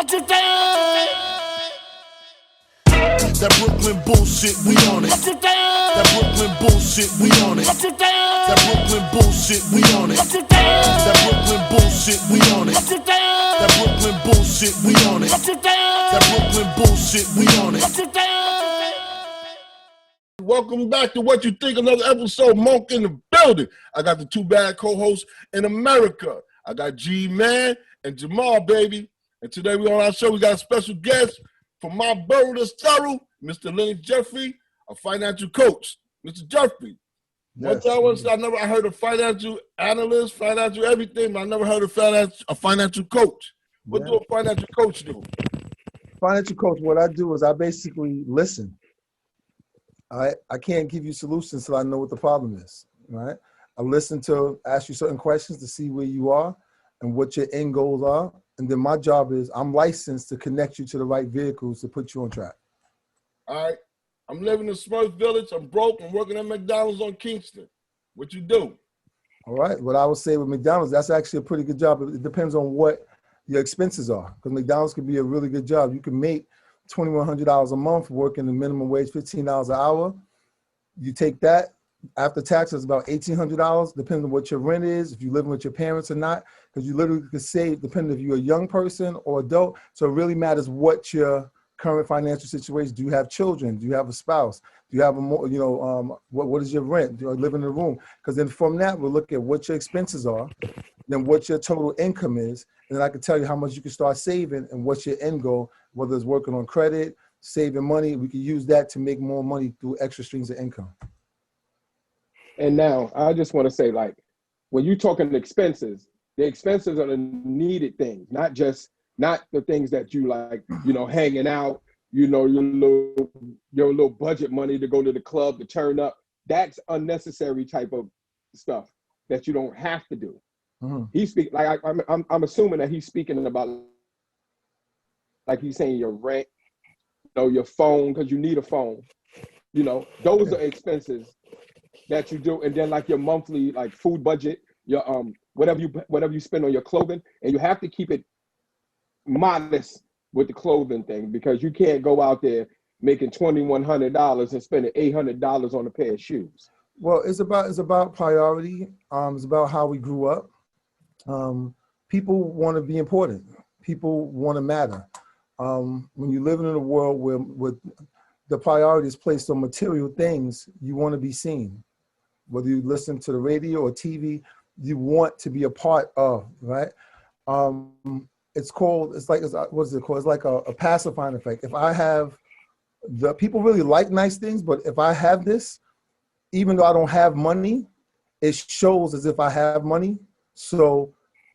That Brooklyn bullshit, we on it. That Brooklyn bullshit, we on it. That Brooklyn bullshit, we on it. That Brooklyn bullshit, we on it. That Brooklyn bullshit, we on it. That Brooklyn bullshit, we on it. Welcome back to What You Think, another episode, Monk in the building. I got the two bad co-hosts in America. I got G-Man and Jamal, baby. And today we on our show, we got a special guest from my borough, the Thorough, Mr. Leonard Jeffrey, a financial coach. Mr. Jeffrey, Yes. I heard of financial analyst, financial everything, but I never heard of a financial coach. What do a financial coach do? Financial coach, what I do is I basically listen. I can't give you solutions until I know what the problem is, right? I listen to ask you certain questions to see where you are and what your end goals are. And then my job is I'm licensed to connect you to the right vehicles to put you on track. All right. I'm living in Smurf Village. I'm broke. I'm working at McDonald's on Kingston. What you do? All right. What I would say with McDonald's, that's actually a pretty good job. It depends on what your expenses are, because McDonald's could be a really good job. You can make $2,100 a month working the minimum wage, $15 an hour. You take that after taxes, about $1,800, depending on what your rent is, if you're living with your parents or not, because you literally could save, depending if you're a young person or adult. So it really matters what your current financial situation. Do you have children? Do you have a spouse? Do you have what is your rent? Do you live in a room? Because then from that, we'll look at what your expenses are, then what your total income is, and then I can tell you how much you can start saving and what's your end goal, whether it's working on credit, saving money. We can use that to make more money through extra streams of income. And now I just want to say, like, when you're talking expenses, the expenses are the needed things, not the things that you like, hanging out, your little budget money to go to the club to turn up. That's unnecessary type of stuff that you don't have to do. Mm-hmm. He's speaking like I'm assuming that he's speaking about, like he's saying your rent, your phone, because you need a phone. Those are expenses that you do, and then like your monthly like food budget, your whatever you spend on your clothing, and you have to keep it modest with the clothing thing, because you can't go out there making $2,100 and spending $800 on a pair of shoes. Well, it's about priority. It's about how we grew up. People want to be important. People want to matter. When you're living in a world where the priority is placed on material things, you want to be seen. Whether you listen to the radio or TV, you want to be a part of, right? It's like a pacifying effect. If I have people really like nice things, but if I have this, even though I don't have money, it shows as if I have money. So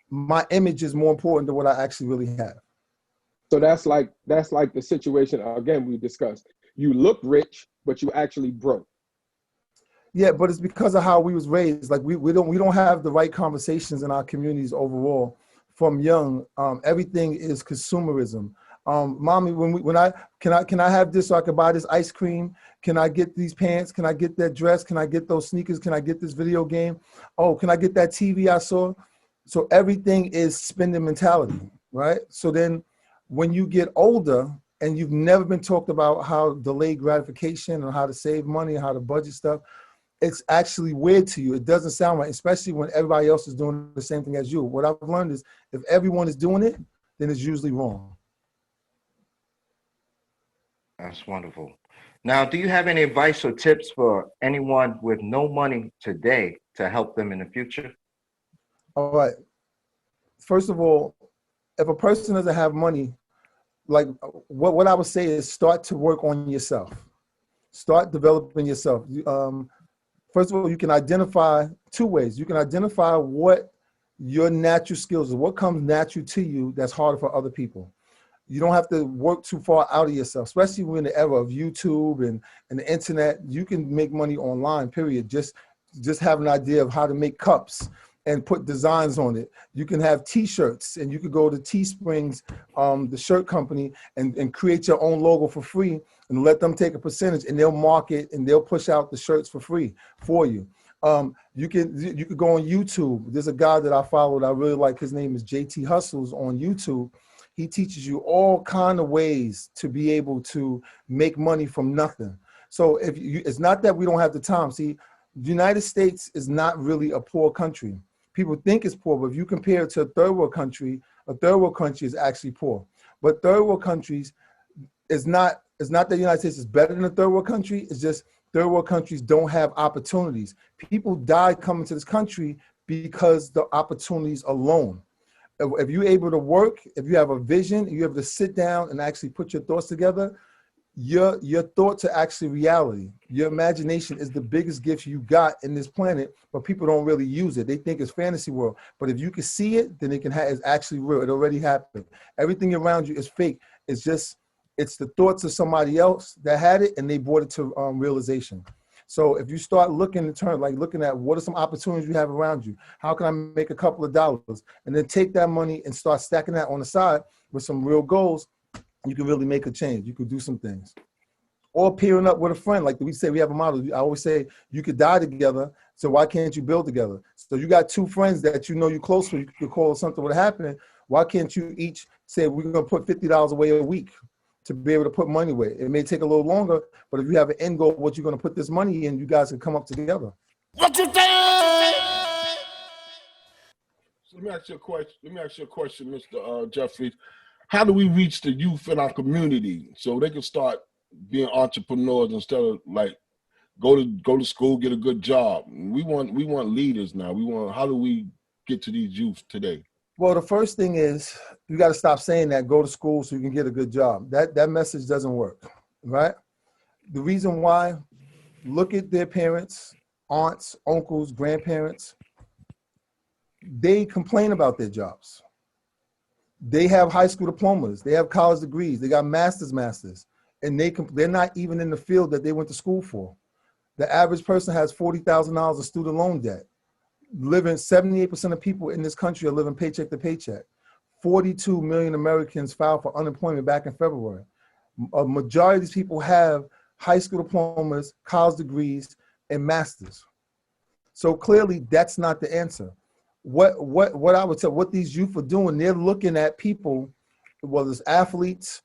my image is more important than what I actually really have. So that's like the situation again we discussed. You look rich, but you actually broke. Yeah, but it's because of how we was raised. Like we don't have the right conversations in our communities overall. From young, everything is consumerism. Mommy, can I have this so I can buy this ice cream? Can I get these pants? Can I get that dress? Can I get those sneakers? Can I get this video game? Oh, can I get that TV I saw? So everything is spending mentality, right? So then when you get older and you've never been talked about how delayed gratification or how to save money, how to budget stuff, it's actually weird to you. It doesn't sound right, especially when everybody else is doing the same thing as you. What I've learned is if everyone is doing it, then it's usually wrong. That's wonderful. Now, do you have any advice or tips for anyone with no money today to help them in the future? All right. First of all, if a person doesn't have money, like what I would say is start to work on yourself. Start developing yourself. First of all, you can identify two ways. You can identify what your natural skills are, what comes natural to you that's harder for other people. You don't have to work too far out of yourself, especially when the era of YouTube and the internet. You can make money online, period. Just have an idea of how to make cups and put designs on it. You can have t-shirts, and you could go to Teesprings, the shirt company, and create your own logo for free and let them take a percentage, and they'll market and they'll push out the shirts for free for you. You could go on YouTube. There's a guy that I followed. I really like. His name is JT Hustles on YouTube. he teaches you all kind of ways to be able to make money from nothing. So if you, it's not that we don't have the time. See, the United States is not really a poor country. People think it's poor, but if you compare it to a third world country is actually poor. But third world countries is not, it's not that the United States is better than a third world country. It's just third world countries don't have opportunities. People die coming to this country because the opportunities alone. If you're able to work, if you have a vision, you're able to sit down and actually put your thoughts together, your thoughts are actually reality. Your imagination is the biggest gift you got in this planet, but people don't really use it. They think it's fantasy world. But if you can see it, then it can it's actually real. It already happened. Everything around you is fake. It's just, it's the thoughts of somebody else that had it and they brought it to realization. So if you start looking in terms, like looking at what are some opportunities you have around you, how can I make a couple of dollars, and then take that money and start stacking that on the side with some real goals, you can really make a change. You could do some things. Or pairing up with a friend, like we say, we have a model. I always say you could die together, so why can't you build together? So you got two friends that you know you're close to, you could call something would happen. Why can't you each say we're gonna put $50 away a week to be able to put money away? It may take a little longer, but if you have an end goal, what you're gonna put this money in, you guys can come up together. What you think? So let me ask you a question, Mr. Jeffries. How do we reach the youth in our community so they can start being entrepreneurs instead of like go to school, get a good job? We want leaders now. How do we get to these youth today? Well, the first thing is you got to stop saying that, go to school so you can get a good job. That message doesn't work, right? The reason why, look at their parents, aunts, uncles, grandparents. They complain about their jobs. They have high school diplomas. They have college degrees. They got masters, and they're not even in the field that they went to school for. The average person has $40,000 of student loan debt. 78% of people in this country are living paycheck to paycheck. 42 million Americans filed for unemployment back in February. A majority of these people have high school diplomas, college degrees, and masters. So clearly that's not the answer. What I would tell, what these youth are doing, they're looking at people, whether it's athletes,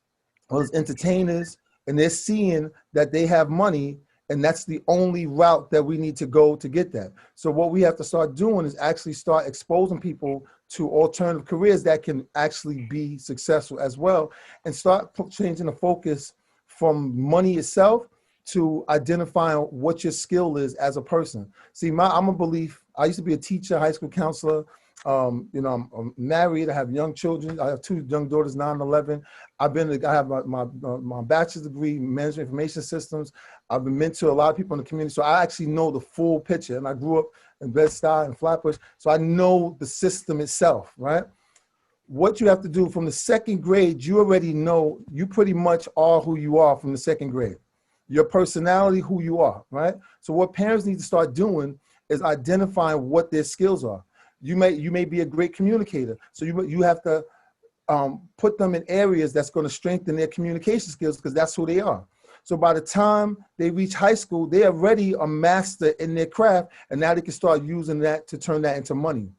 whether it's entertainers, and they're seeing that they have money, and that's the only route that we need to go to get that. So what we have to start doing is actually start exposing people to alternative careers that can actually be successful as well, and start changing the focus from money itself to identifying what your skill is as a person. See, I'm a belief. I used to be a teacher, high school counselor. You know, I'm married. I have young children. I have 2 young daughters, 9 and 11. I have my bachelor's degree in management information systems. I've been mentoring a lot of people in the community. So I actually know the full picture. And I grew up in Bed-Stuy and Flatbush. So I know the system itself, right? What you have to do from the 2nd grade, you already know, you pretty much are who you are from the 2nd grade. Your personality, who you are, right? So what parents need to start doing is identifying what their skills are. You may be a great communicator, so you have to put them in areas that's going to strengthen their communication skills, because that's who they are. So by the time they reach high school, they are already a master in their craft, and now they can start using that to turn that into money.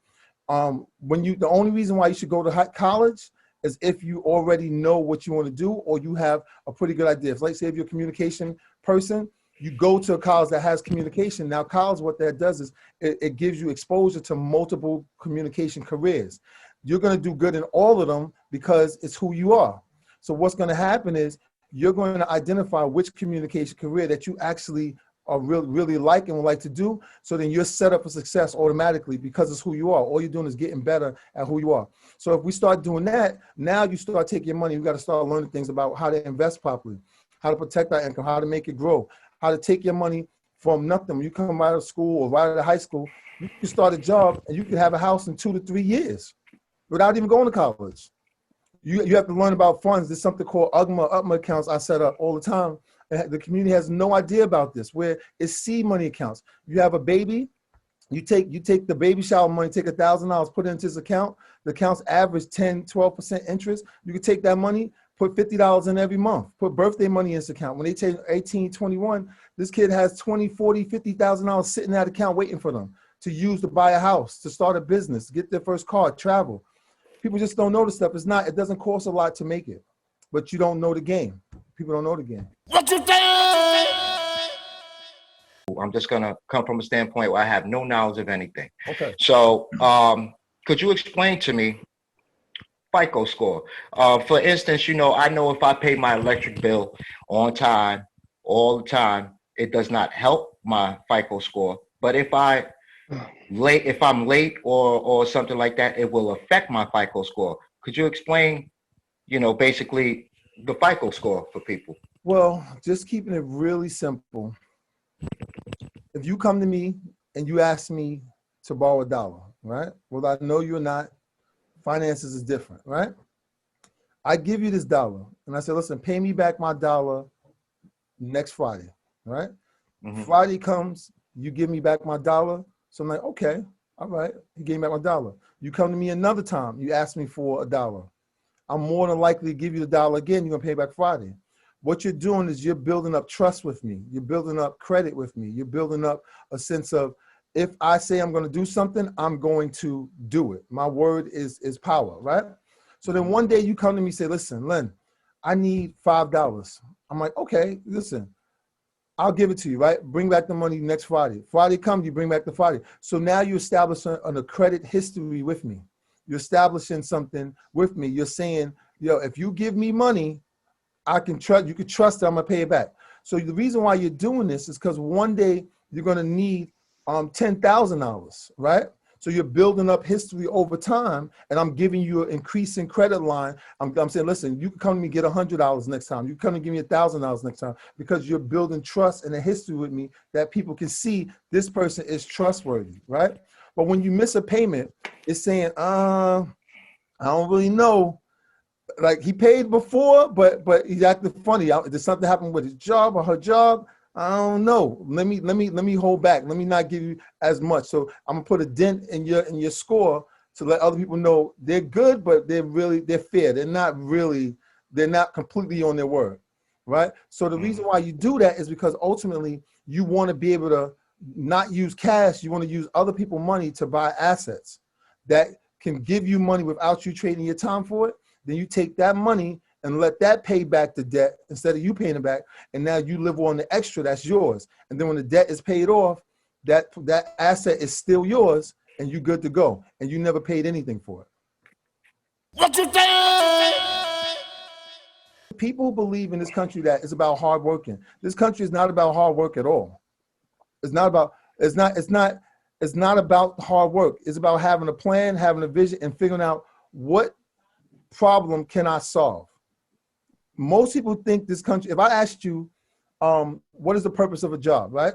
The only reason why you should go to college is if you already know what you want to do, or you have a pretty good idea. If, like, say, if you're a communication person, you go to a college that has communication. Now, college, what that does is it gives you exposure to multiple communication careers. You're going to do good in all of them because it's who you are. So what's going to happen is you're going to identify which communication career that you actually are really like and would like to do. So then you're set up for success automatically because it's who you are. All you're doing is getting better at who you are. So if we start doing that, now you start taking your money. You got to start learning things about how to invest properly, how to protect our income, how to make it grow, how to take your money from nothing. When you come out of school or right out of high school, you can start a job and you can have a house in 2 to 3 years without even going to college. You have to learn about funds. There's something called UGMA accounts I set up all the time. The community has no idea about this, where it's seed money accounts. You have a baby, you take the baby shower money, take $1,000, put it into this account. The accounts average 10, 12% interest. You can take that money, put $50 in every month, put birthday money in this account. When they take 18, 21, this kid has $20, $40, $50,000 sitting in that account waiting for them to use to buy a house, to start a business, get their first car, travel. People just don't know the stuff. It doesn't cost a lot to make it, but you don't know the game. People don't know the game. What you think? I'm just gonna come from a standpoint where I have no knowledge of anything. Okay. So, could you explain to me FICO score? For instance, I know if I pay my electric bill on time, all the time, it does not help my FICO score. But if I'm late or something like that, it will affect my FICO score. Could you explain, basically the FICO score for people? Well, just keeping it really simple. If you come to me and you ask me to borrow $1, right? Well, I know you're not. Finances is different, right? I give you this $1 and I say, listen, pay me back my $1 next Friday, right? Mhm. Friday comes, you give me back my $1. So I'm like, okay, all right. You gave me back my $1. You come to me another time, you ask me for $1. I'm more than likely to give you the $1 again. You're gonna pay back Friday. What you're doing is you're building up trust with me. You're building up credit with me. You're building up a sense of, if I say I'm going to do something, I'm going to do it. My word is power, right? So then one day you come to me and say, listen, Len, I need $5. I'm like, okay, listen, I'll give it to you, right? Bring back the money next Friday. Friday comes, you bring back the Friday. So now you establish a credit history with me. You're establishing something with me. You're saying, if you give me money, I can trust, you can trust that I'm gonna pay it back. So the reason why you're doing this is because one day you're gonna need $10,000, right? So you're building up history over time, and I'm giving you an increasing credit line. I'm saying, listen, you can come to me get $100 next time. You can come and give me $1,000 next time, because you're building trust and a history with me that people can see this person is trustworthy, right? But when you miss a payment, it's saying, I don't really know. Like, he paid before, but he's acting funny. Did something happen with his job or her job? I don't know. Let me hold back. Let me not give you as much. So I'm gonna put a dent in your score to let other people know they're good, but they're fair. They're not completely on their word, right? So the reason why you do that is because ultimately you want to be able to not use cash. You want to use other people's money to buy assets that can give you money without you trading your time for it. Then you take that money and let that pay back the debt instead of you paying it back. And now you live on the extra that's yours. And then when the debt is paid off, that asset is still yours and you're good to go. And you never paid anything for it. What you think? People believe in this country that it's about hard working. This country is not about hard work at all. It's not about hard work. It's about having a plan, having a vision, and figuring out what problem can I solve. Most people think this country, if I asked you, what is the purpose of a job, right?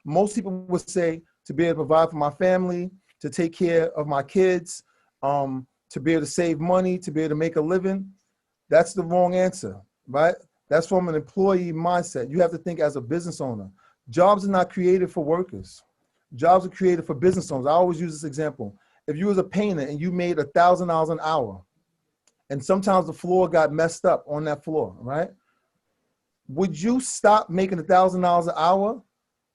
Most people would say to be able to provide for my family, to take care of my kids, to be able to save money, to be able to make a living. That's the wrong answer, right? That's from an employee mindset. You have to think as a business owner. Jobs are not created for workers. Jobs are created for business owners. I always use this example. If you was a painter and you made $1,000 an hour, and sometimes the floor got messed up on that floor, right? Would you stop making $1,000 an hour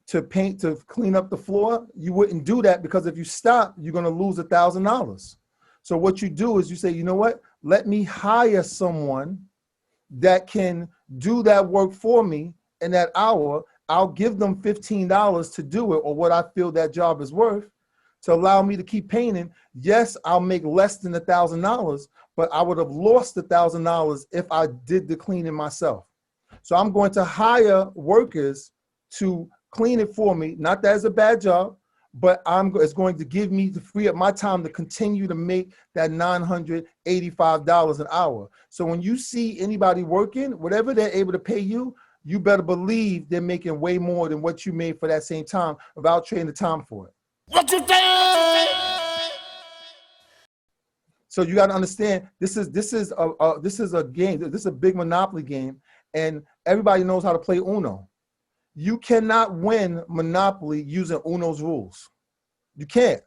to paint, to clean up the floor? You wouldn't do that, because if you stop, you're gonna lose $1,000. So what you do is you say, you know what? Let me hire someone that can do that work for me in that hour. I'll give them $15 to do it, or what I feel that job is worth, to allow me to keep painting. Yes, I'll make less than $1,000, but I would have lost $1,000 if I did the cleaning myself. So I'm going to hire workers to clean it for me. Not that it's a bad job, but it's going to give me to free up my time to continue to make that $985 an hour. So when you see anybody working, whatever they're able to pay you, you better believe they're making way more than what you made for that same time without trading the time for it. What you think? So you got to understand, this is a game. This is a big Monopoly game, and everybody knows how to play Uno. You cannot win Monopoly using Uno's rules. You can't.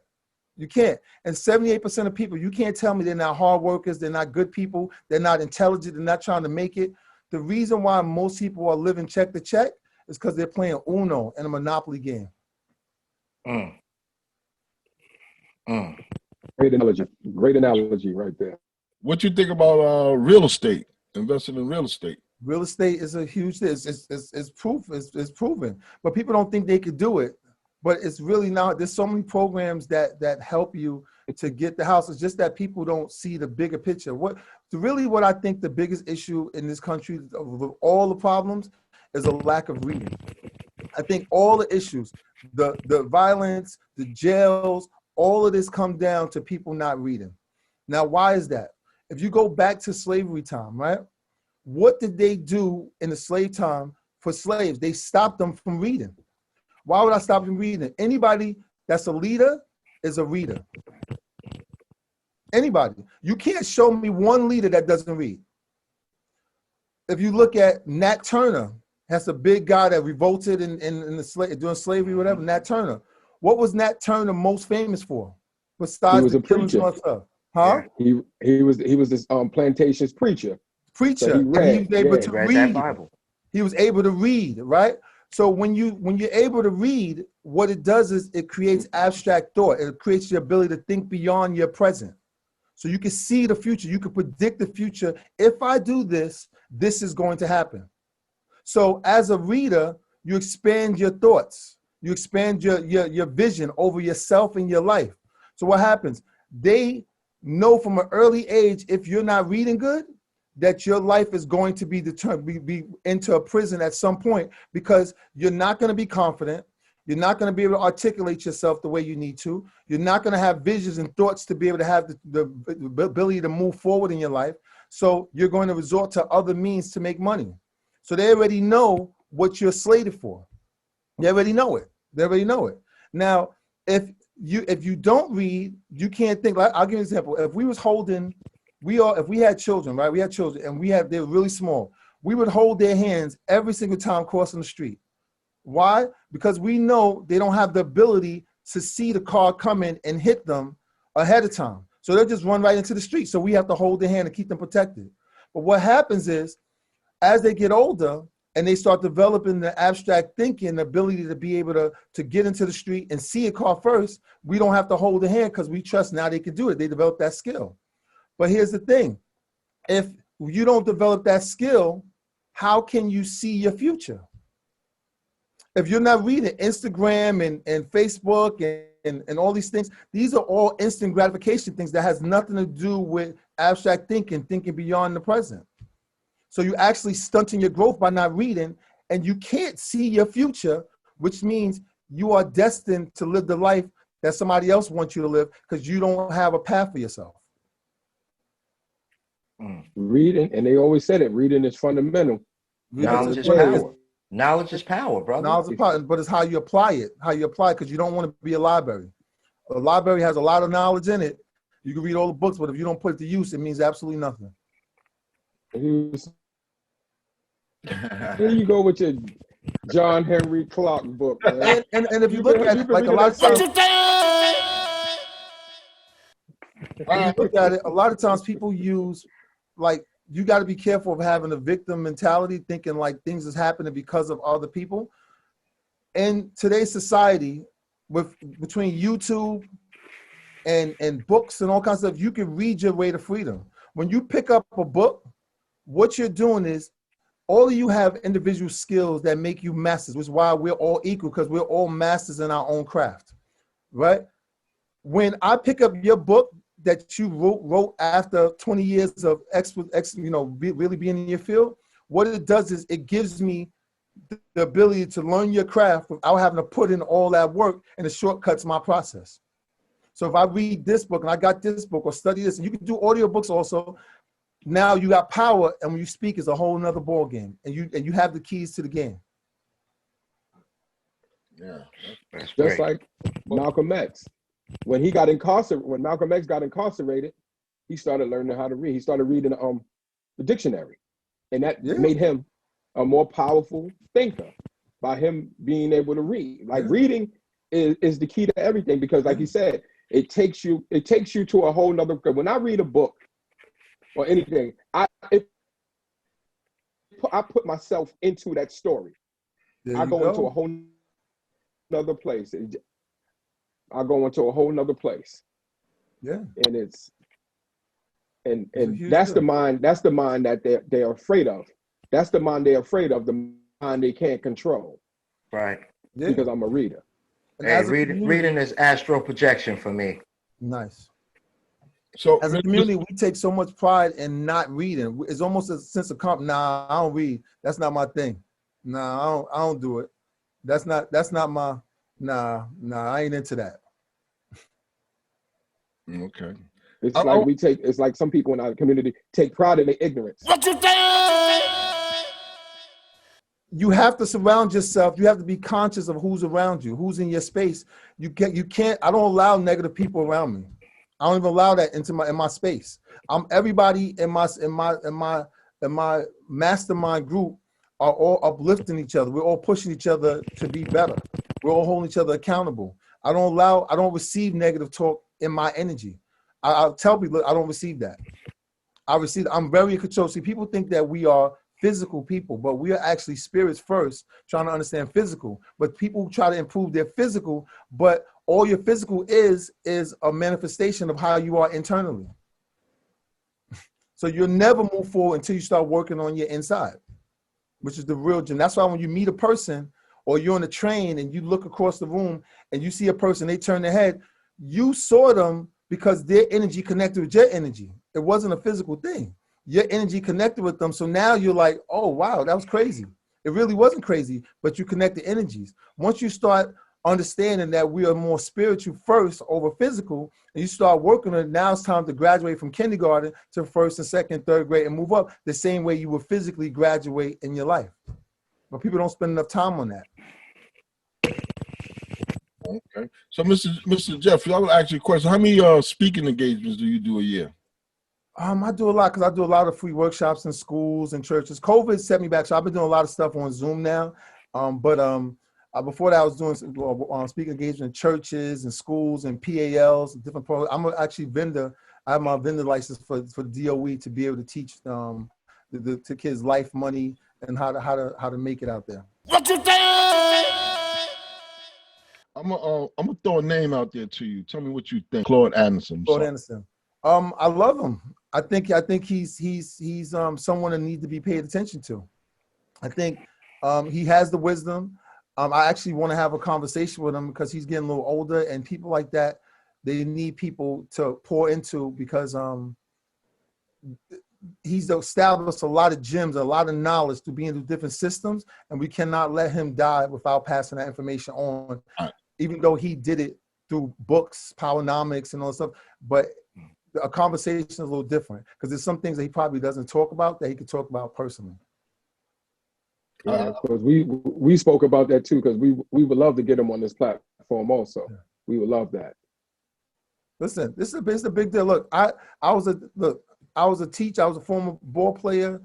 You can't. And 78% of people, you can't tell me they're not hard workers, they're not good people, they're not intelligent, they're not trying to make it. The reason why most people are living check to check is because they're playing Uno in a Monopoly game. And Great analogy. Great analogy right there. What you think about real estate? Investing in real estate. Real estate is a huge thing. It's proof. It's proven, but people don't think they could do it. But it's really not. There's so many programs that help you to get the house. It's just that people don't see the bigger picture. What I think the biggest issue in this country with all the problems is a lack of reading. I think all the issues, the violence, the jails, all of this come down to people not reading. Now, why is that? If you go back to slavery time, right? What did they do in the slave time for slaves? They stopped them from reading. Why would I stop them reading? Anybody that's a leader is a reader. Anybody. You can't show me one leader that doesn't read. If you look at Nat Turner, that's a big guy that revolted during slavery, whatever. Nat Turner. What was Nat Turner most famous for? Besides the killings and stuff, huh? He was this plantation's preacher. Preacher. So he was able to read read. that Bible. He was able to read, right? So when you're able to read, what it does is it creates abstract thought. It creates the ability to think beyond your present. So you can see the future. You can predict the future. If I do this, this is going to happen. So as a reader, you expand your thoughts. You expand your vision over yourself and your life. So what happens? They know from an early age, if you're not reading good, that your life is going to be into a prison at some point, because you're not going to be confident. You're not going to be able to articulate yourself the way you need to. You're not going to have visions and thoughts to be able to have the ability to move forward in your life. So you're going to resort to other means to make money. So they already know what you're slated for. They already know it. They already know it. Now, if you don't read, you can't think. I'll give you an example. If we was holding, if we had children, right? We had children and they were really small. We would hold their hands every single time crossing the street. Why? Because we know they don't have the ability to see the car coming and hit them ahead of time. So they'll just run right into the street. So we have to hold their hand and keep them protected. But what happens is, as they get older and they start developing the abstract thinking, the ability to be able to get into the street and see a car first, we don't have to hold the hand because we trust now they can do it. They develop that skill. But here's the thing. If you don't develop that skill, how can you see your future? If you're not reading Instagram and Facebook and all these things, these are all instant gratification things that has nothing to do with abstract thinking beyond the present. So you're actually stunting your growth by not reading, and you can't see your future, which means you are destined to live the life that somebody else wants you to live because you don't have a path for yourself. Reading, and they always said it, reading is fundamental. Knowledge is power. Knowledge is power, brother. Knowledge is power, but it's how you apply it, because you don't want to be a library. A library has a lot of knowledge in it. You can read all the books, but if you don't put it to use, it means absolutely nothing. Here you go with your John Henry Clark book. Man. And if you look at it, like a lot of times, a lot of times people use, like, you got to be careful of having a victim mentality, thinking like things is happening because of other people. In today's society, between YouTube and books and all kinds of stuff, you can read your way to freedom. When you pick up a book, what you're doing is, all of you have individual skills that make you masters, which is why we're all equal, because we're all masters in our own craft, right? When I pick up your book that you wrote after 20 years of really being in your field, what it does is it gives me the ability to learn your craft without having to put in all that work, and it shortcuts my process. So if I read this book and I got this book or study this, and you can do audiobooks also, now you got power, and when you speak, it's a whole nother ball game, and you have the keys to the game. Yeah, That's Just great. like Malcolm X. When Malcolm X got incarcerated, he started learning how to read. He started reading the dictionary, and that made him a more powerful thinker by him being able to read. Like reading is the key to everything, because like he said, it takes you to a whole nother. When I read a book or anything, I put myself into that story. I go into a whole nother place. I go into a whole nother place. Yeah. And It's a huge that's deal. the mind that they're afraid of. That's the mind they're afraid of, the mind they can't control, Right. Yeah. because I'm a reader. And Hey, as a reading community, is astral projection for me. nice. So, As a community, we take so much pride in not reading. It's almost a sense of nah, I don't read. That's not my thing. Nah, I don't do it. That's not my, nah, I ain't into that. okay. It's like it's like some people in our community take pride in their ignorance. What you think? You have to surround yourself. You have to be conscious of who's around you, who's in your space. You can't, I don't allow negative people around me. I don't even allow that in my space. Everybody in my mastermind group are all uplifting each other. We're all pushing each other to be better. We're all holding each other accountable. I don't receive negative talk in my energy. I'll tell people I don't receive that. I'm very in control. See, people think that we are physical people, but we are actually spirits first, trying to understand physical. But people try to improve their physical, but all your physical is a manifestation of how you are internally. So you'll never move forward until you start working on your inside, which is the real gym. That's why when you meet a person or you're on a train and you look across the room and you see a person, they turn their head, you saw them because their energy connected with your energy. It wasn't a physical thing. Your energy connected with them. So now you're like, oh, wow, that was crazy. It really wasn't crazy, but you connect the energies. Once you start understanding that we are more spiritual first over physical, and you start working on it, now it's time to graduate from kindergarten to first and second, third grade and move up the same way you would physically graduate in your life. But people don't spend enough time on that. Okay. So, Mr. Jeffrey, I would ask you a question. How many speaking engagements do you do a year? I do a lot because I do a lot of free workshops in schools and churches. COVID set me back, so I've been doing a lot of stuff on Zoom now. Before that, I was doing speaking engagement in churches and schools and PALs, different programs. I'm actually vendor. I have my vendor license for DOE to be able to teach the kids life, money, and how to make it out there. What you think? I'm gonna throw a name out there to you. Tell me what you think. Claude Anderson. Claude Anderson. I love him. I think he's someone that needs to be paid attention to. I think he has the wisdom. I actually want to have a conversation with him because he's getting a little older, and people like that, they need people to pour into because he's established a lot of gems, a lot of knowledge to be into different systems, and we cannot let him die without passing that information on. Right. Even though he did it through books, Powernomics, and all that stuff, but a conversation is a little different because there's some things that he probably doesn't talk about that he could talk about personally. Because we spoke about that too, because we would love to get him on this platform also. Yeah. We would love that. Listen, it's a big deal. Look, I was a teacher. I was a former ball player,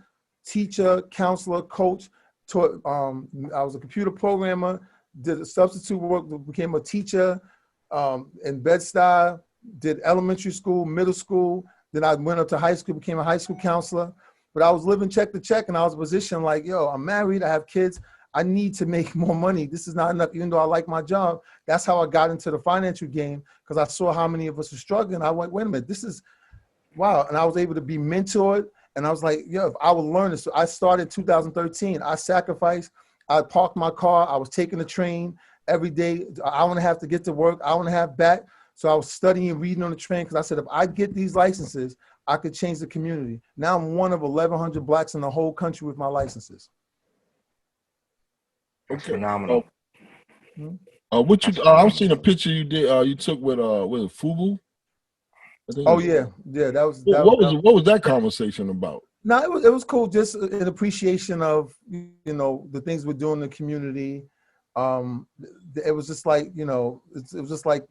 teacher, counselor, coach. Taught, I was a computer programmer. Did substitute work. Became a teacher in Bed-Stuy. Did elementary school, middle school. Then I went up to high school. Became a high school counselor. But I was living check to check, and I was in a position like, yo, I'm married. I have kids. I need to make more money. This is not enough, even though I like my job. That's how I got into the financial game because I saw how many of us were struggling. I went, wait a minute, this is wow. And I was able to be mentored. And I was like, yo, if I would learn this. So I started 2013. I sacrificed. I parked my car. I was taking the train every day. I want to have to get to work. I want to have back. So I was studying and reading on the train because I said, if I get these licenses, I could change the community. Now I'm one of 1,100 Blacks in the whole country with my licenses. That's phenomenal. I've seen a picture you did. You took with Fubu. Oh yeah. What was that conversation about? No, it was cool. Just an appreciation of the things we're doing in the community. It was just like it was just like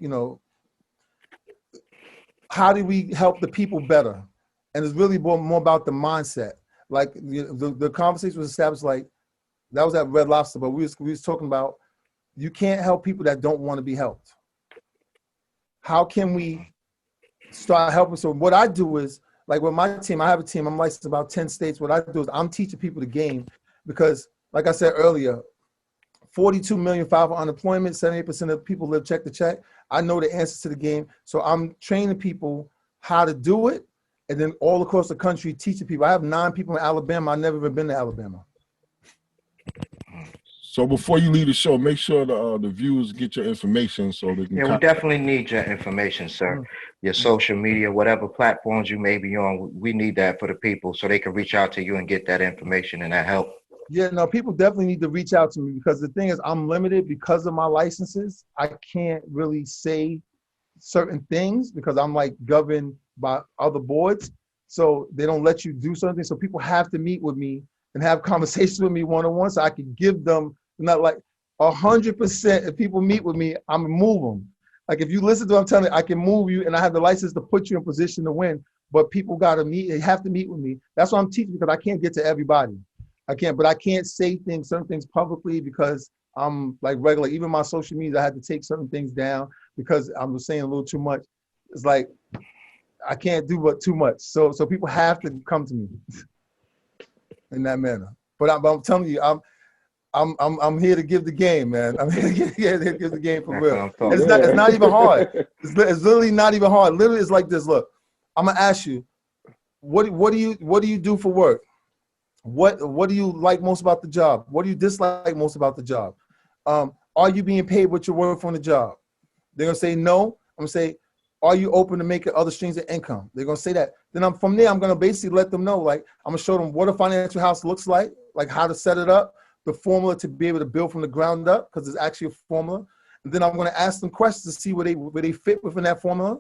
how do we help the people better? And it's really more about the mindset. Like the conversation was established like that was at Red Lobster, but we was talking about you can't help people that don't want to be helped. How can we start helping? So what I do is like with my team, I have a team, I'm licensed in about 10 states. What I do is I'm teaching people the game because like I said earlier, 42 million filed for unemployment. 78% of people live check to check. I know the answers to the game. So I'm training people how to do it. And then all across the country, teaching people. I have 9 people in Alabama. I've never even been to Alabama. So before you leave the show, make sure the viewers get your information so they can. Yeah, we definitely need your information, sir. Your social media, whatever platforms you may be on, we need that for the people so they can reach out to you and get that information and that help. Yeah, no, people definitely need to reach out to me because the thing is I'm limited because of my licenses. I can't really say certain things because I'm like governed by other boards. So they don't let you do something. So people have to meet with me and have conversations with me one-on-one so I can give them, not like 100%. If people meet with me, I'm gonna move them. Like if you listen to what I'm telling you, I can move you and I have the license to put you in position to win, but people gotta meet, they have to meet with me. That's why I'm teaching because I can't get to everybody. I can't say things, certain things publicly because I'm like regular. Even my social media, I had to take certain things down because I'm saying a little too much. It's like, I can't do but too much. So people have to come to me in that manner. But I'm telling you, I'm here to give the game, man. I'm here to give the game for real. It's not even hard. It's literally not even hard. Literally, it's like this. Look, I'm gonna ask you, what do you do for work? What do you like most about the job? What do you dislike most about the job? Are you being paid what you're worth on the job? They're gonna say no. I'm gonna say, are you open to making other streams of income? They're gonna say that. Then from there, I'm gonna basically let them know, like, I'm gonna show them what a financial house looks like how to set it up, the formula to be able to build from the ground up, because it's actually a formula. And then I'm gonna ask them questions to see where they fit within that formula.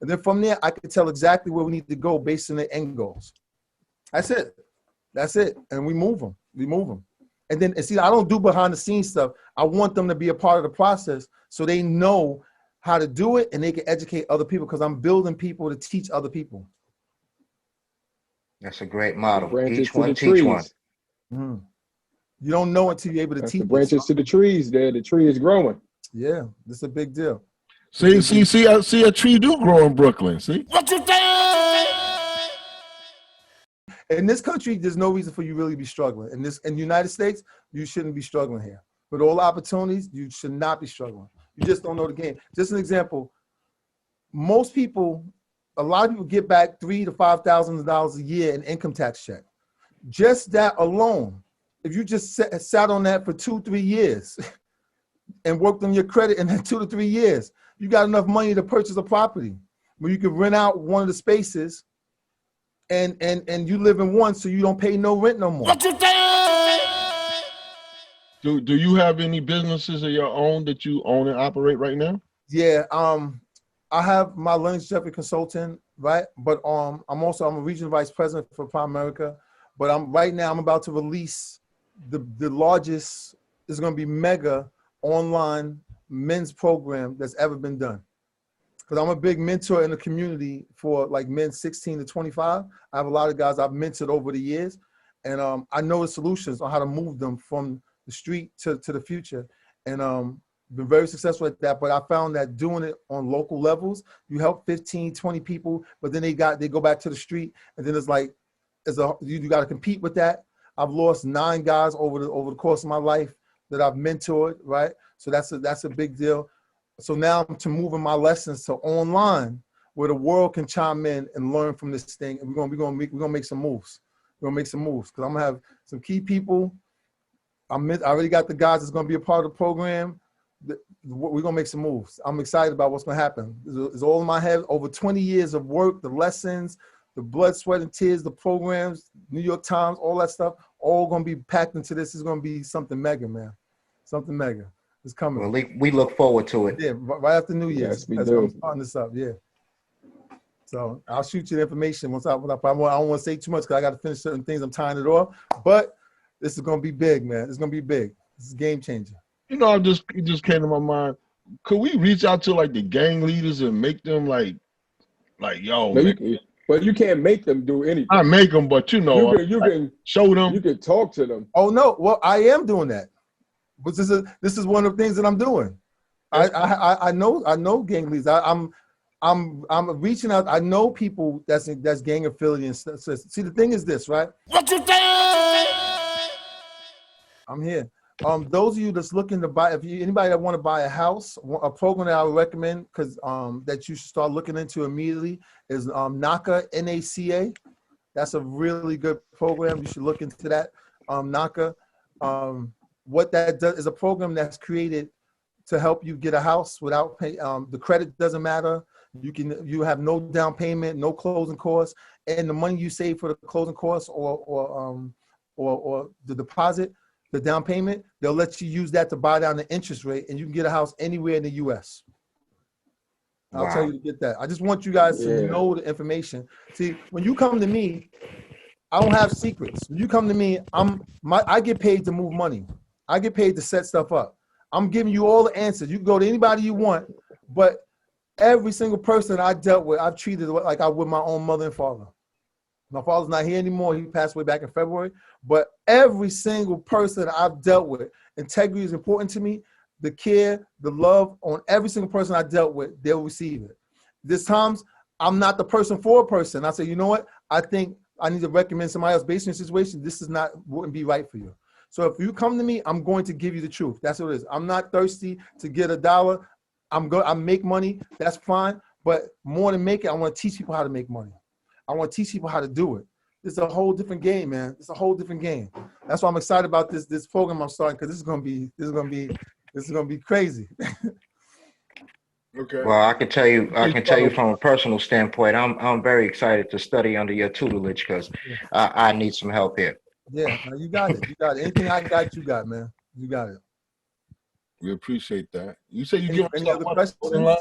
And then from there, I can tell exactly where we need to go based on the end goals. That's it. And we move them. And then, see, I don't do behind the scenes stuff. I want them to be a part of the process so they know how to do it and they can educate other people because I'm building people to teach other people. That's a great model. Branches Each to one the teach trees. one. You don't know until you're able to That's teach the branches to the trees there. The tree is growing. Yeah, this is a big deal. See, a tree do grow in Brooklyn. See? What you think? In this country, there's no reason for you really to be struggling. In the United States, you shouldn't be struggling here. With all opportunities, you should not be struggling. You just don't know the game. Just an example, most people, a lot of people get back $3,000 to $5,000 a year in income tax check. Just that alone, if you just sat on that for 2-3 years and worked on your credit in that 2 to 3 years, you got enough money to purchase a property where you can rent out one of the spaces and you live in one so you don't pay no rent no more. What you think? Do you have any businesses of your own that you own and operate right now? Yeah, I have my Lennox Jeffrey Consulting, right? But I'm a regional vice president for Primerica. But I'm about to release the largest, is going to be mega online men's program that's ever been done. Because I'm a big mentor in the community for like men 16 to 25. I have a lot of guys I've mentored over the years, and I know the solutions on how to move them from the street to the future. And been very successful at that. But I found that doing it on local levels, you help 15, 20 people, but then they go back to the street, and then it's like, you got to compete with that. I've lost 9 guys over the course of my life that I've mentored, right? So that's a big deal. So now I'm moving my lessons to online, where the world can chime in and learn from this thing. And we're gonna make some moves. We're gonna make some moves because I'm gonna have some key people. I already got the guys that's gonna be a part of the program. We're gonna make some moves. I'm excited about what's gonna happen. It's all in my head. Over 20 years of work, the lessons, the blood, sweat, and tears, the programs, New York Times, all that stuff, all gonna be packed into this. It's gonna be something mega, man. Something mega. It's coming. Well, we look forward to it. Yeah, right after New Year's. Yes, we That's do. when I'm starting this up. Yeah. So I'll shoot you the information once I don't want to say too much because I got to finish certain things. I'm tying it off, but this is gonna be big, man. It's gonna be big. This is a game changer. You know, it just came to my mind. Could we reach out to like the gang leaders and make them like yo? No, Man, but you can't make them do anything. I make them, but you know, You can show them. you can talk to them. Oh no, well I am doing that. But this is one of the things that I'm doing. I know gang leaders. I'm reaching out. I know people that's gang affiliated and stuff. See, the thing is this, right? What you think? I'm here. Those of you that's looking to buy, anybody that want to buy a house, a program that I would recommend because that you should start looking into immediately is NACA, NACA. That's a really good program. You should look into that. NACA. What that does is a program that's created to help you get a house without pay. The credit doesn't matter. You have no down payment, no closing costs, and the money you save for the closing costs or the deposit, the down payment, they'll let you use that to buy down the interest rate, and you can get a house anywhere in the U.S. I'll tell you to get that. I just want you guys to know the information. See, when you come to me, I don't have secrets. When you come to me, I get paid to move money. I get paid to set stuff up. I'm giving you all the answers. You can go to anybody you want, but every single person I dealt with, I've treated like I would my own mother and father. My father's not here anymore. He passed away back in February. But every single person I've dealt with, integrity is important to me. The care, the love on every single person I dealt with, they'll receive it. There's times I'm not the person for a person. I say, you know what? I think I need to recommend somebody else based on your situation. This wouldn't be right for you. So if you come to me, I'm going to give you the truth. That's what it is. I'm not thirsty to get $1. I make money. That's fine. But more than make it, I want to teach people how to make money. I want to teach people how to do it. It's a whole different game, man. It's a whole different game. That's why I'm excited about this program I'm starting, because this is gonna be crazy. Okay. Well, I can tell you from a personal standpoint, I'm very excited to study under your tutelage because I need some help here. Yeah, no, you got it. You got it. Anything I got, you got, man. You got it. We appreciate that. You say you get any other questions?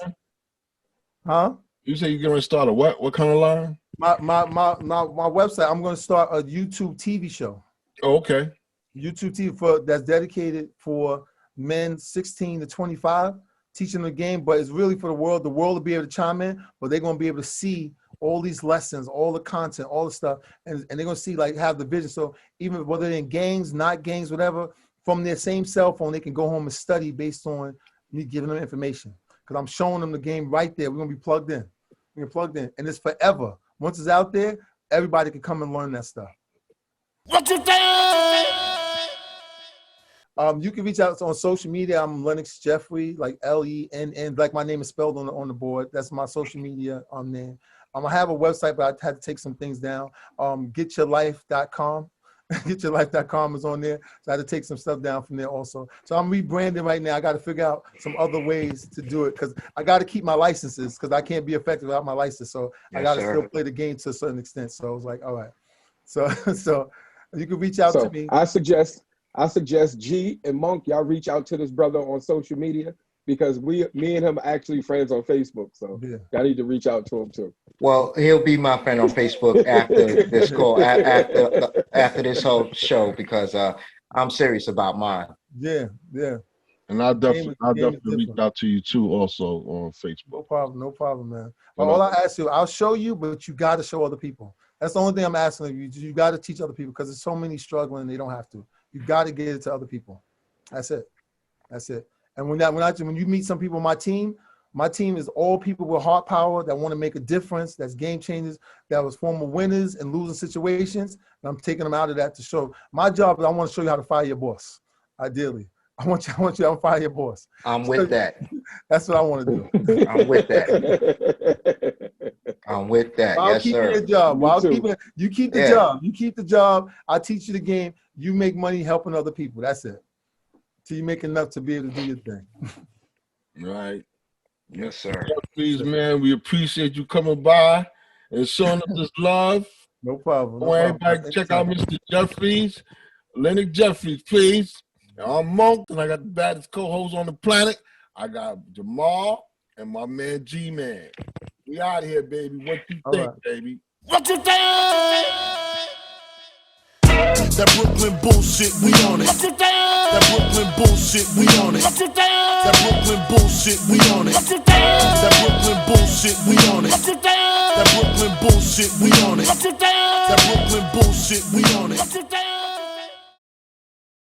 Huh? You say you're going to start a what? What kind of line? My website. I'm going to start a YouTube TV show. Oh, okay. YouTube TV that's dedicated for men 16 to 25, teaching the game, but it's really for the world. The world will be able to chime in, but they're going to be able to see all these lessons, all the content, all the stuff, and they're going to see, like, have the vision. So even whether they're in gangs, not gangs, whatever, from their same cell phone, they can go home and study based on me giving them information. Because I'm showing them the game right there. We're going to be plugged in. We're plugged in. And it's forever. Once it's out there, everybody can come and learn that stuff. What you think? You can reach out on social media. I'm Lennox Jeffrey, like Lenn, like my name is spelled on the board. That's my social media name. I have a website, but I had to take some things down. Getyourlife.com. Getyourlife.com is on there. So I had to take some stuff down from there also. So I'm rebranding right now. I got to figure out some other ways to do it because I got to keep my licenses because I can't be effective without my license. So I got to still play the game to a certain extent. So I was like, all right. So you can reach out to me. I suggest G and Monk, y'all reach out to this brother on social media because me and him are actually friends on Facebook. So y'all need to reach out to him too. Well, he'll be my friend on Facebook after this call, after this whole show, because I'm serious about mine. Yeah. And I'll definitely reach out to you too, also on Facebook. No problem, man. Well, all I ask you, I'll show you, but you got to show other people. That's the only thing I'm asking of you. You got to teach other people because there's so many struggling, they don't have to. You got to get it to other people. That's it. And when you meet some people on my team is all people with heart power that want to make a difference, that's game changers, that was former winners in losing situations. And I'm taking them out of that to show. My job is I want to show you how to fire your boss, ideally. I want you to fire your boss. I'm with that. That's what I want to do. I'm with that. Yes, sir. Your job. You keep the job. You keep the job. I teach you the game. You make money helping other people. That's it. Till you make enough to be able to do your thing. Right. Yes, sir. Please, man, we appreciate you coming by and showing us this love. No problem. Everybody check out Mr. Jeffries, Lennox Jeffries, please. I'm Monk, and I got the baddest co-host on the planet. I got Jamal and my man G-Man. We out here, baby. What you think, baby? What you think? That Brooklyn bullshit, we on it. What you think? That Brooklyn bullshit, we on it. What you think? That Brooklyn bullshit, we on it. What you think? That Brooklyn bullshit, we on it. What you think? That Brooklyn bullshit, we on it. What you think? That Brooklyn bullshit, we on it. What you think?